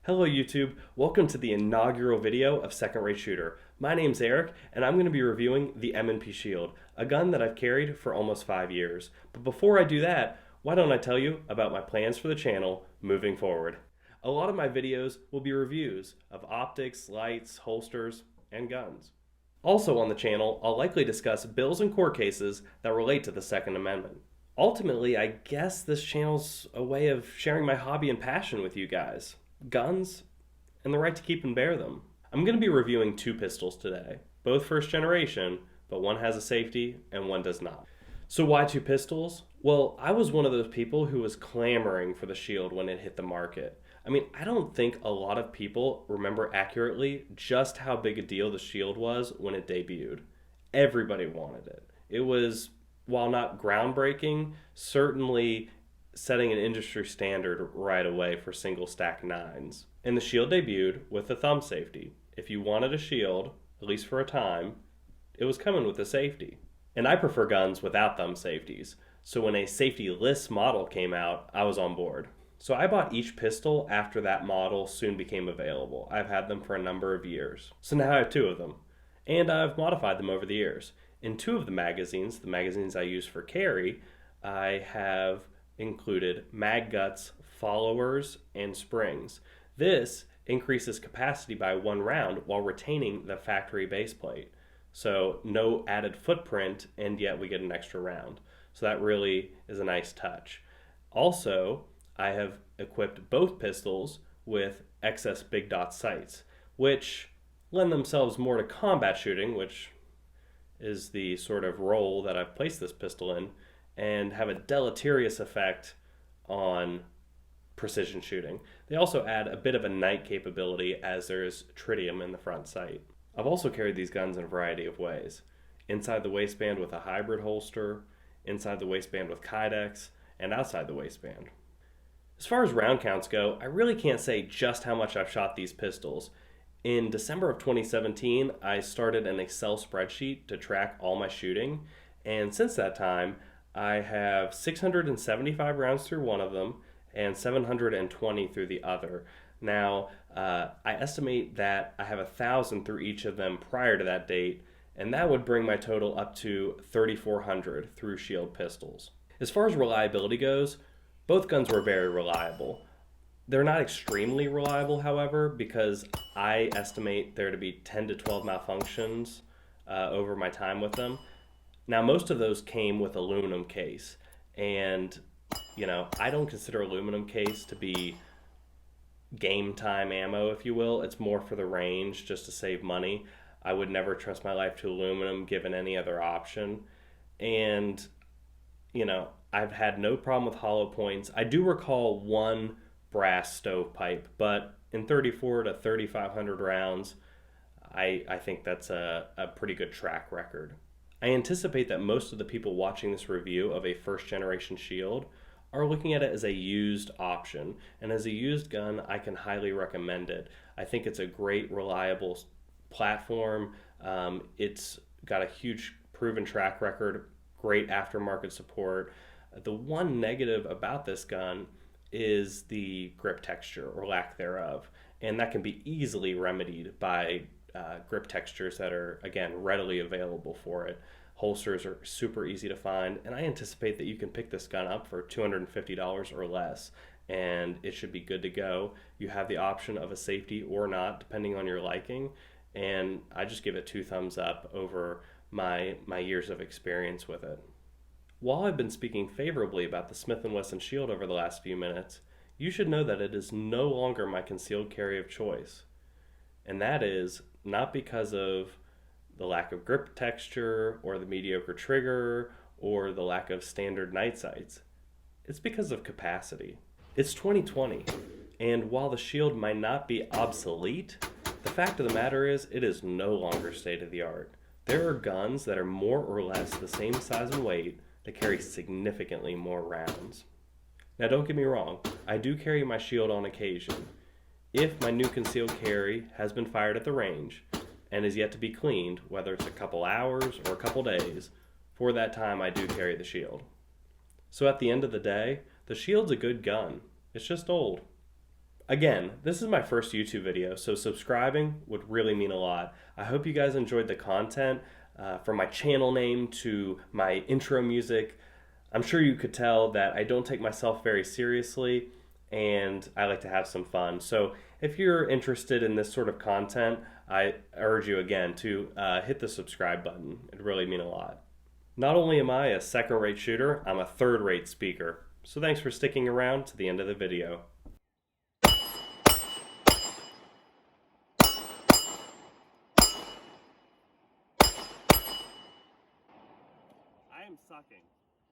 Hello YouTube, welcome to the inaugural video of Second Rate Shooter. My name's Eric and I'm going to be reviewing the M&P Shield, a gun that I've carried for almost 5 years. But before I do that, why don't I tell you about my plans for the channel moving forward. A lot of my videos will be reviews of optics, lights, holsters, and guns. Also on the channel, I'll likely discuss bills and court cases that relate to the Second Amendment. Ultimately, I guess this channel's a way of sharing my hobby and passion with you guys. Guns, and the right to keep and bear them. I'm going to be reviewing two pistols today, both first generation, but one has a safety and one does not. So why two pistols? Well, I was one of those people who was clamoring for the Shield when it hit the market. I mean, I don't think a lot of people remember accurately just how big a deal the Shield was when it debuted. Everybody wanted it. It was, while not groundbreaking, certainly setting an industry standard right away for single stack 9s. And the Shield debuted with a thumb safety. If you wanted a Shield, at least for a time, it was coming with a safety. And I prefer guns without thumb safeties, so when a safety-less model came out, I was on board. So I bought each pistol after that model soon became available. I've had them for a number of years. So now I have two of them, and I've modified them over the years. In two of the magazines I use for carry, I have included mag guts, followers, and springs. This increases capacity by 1 round while retaining the factory base plate. So no added footprint, and yet we get an extra round. So that really is a nice touch. Also, I have equipped both pistols with excess big dot sights, which lend themselves more to combat shooting, which is the sort of role that I've placed this pistol in, and have a deleterious effect on precision shooting. They also add a bit of a night capability as there's tritium in the front sight. I've also carried these guns in a variety of ways. Inside the waistband with a hybrid holster, inside the waistband with Kydex, and outside the waistband. As far as round counts go, I really can't say just how much I've shot these pistols. In December of 2017, I started an Excel spreadsheet to track all my shooting, and since that time, I have 675 rounds through one of them and 720 through the other. Now, I estimate that I have 1,000 through each of them prior to that date, and that would bring my total up to 3,400 through Shield pistols. As far as reliability goes, both guns were very reliable. They're not extremely reliable, however, because I estimate there to be 10 to 12 malfunctions over my time with them. Now, most of those came with aluminum case, and I don't consider aluminum case to be game time ammo, if you will. It's more for the range, just to save money. I would never trust my life to aluminum given any other option. And, I've had no problem with hollow points. I do recall one brass stovepipe, but in 34 to 3,500 rounds, I think that's a pretty good track record. I anticipate that most of the people watching this review of a first generation Shield are looking at it as a used option, and as a used gun, I can highly recommend it. I think it's a great, reliable platform. It's got a huge proven track record, great aftermarket support. The one negative about this gun is the grip texture or lack thereof, and that can be easily remedied by grip textures that are, again, readily available for it. Holsters are super easy to find, and I anticipate that you can pick this gun up for $250 or less, and it should be good to go. You have the option of a safety or not, depending on your liking, and I just give it 2 thumbs up over my years of experience with it. While I've been speaking favorably about the Smith & Wesson Shield over the last few minutes, you should know that it is no longer my concealed carry of choice. And that is not because of the lack of grip texture or the mediocre trigger or the lack of standard night sights. It's because of capacity. It's 2020, and while the Shield might not be obsolete, the fact of the matter is it is no longer state of the art. There are guns that are more or less the same size and weight that carry significantly more rounds. Now don't get me wrong, I do carry my Shield on occasion. If my new concealed carry has been fired at the range and is yet to be cleaned, whether it's a couple hours or a couple days, for that time I do carry the Shield. So at the end of the day, the Shield's a good gun. It's just old. Again, this is my first YouTube video, so subscribing would really mean a lot. I hope you guys enjoyed the content, from my channel name to my intro music. I'm sure you could tell that I don't take myself very seriously and I like to have some fun. So if you're interested in this sort of content, I urge you again to hit the subscribe button. It'd really mean a lot. Not only am I a second-rate shooter, I'm a third-rate speaker. So thanks for sticking around to the end of the video. I am sucking.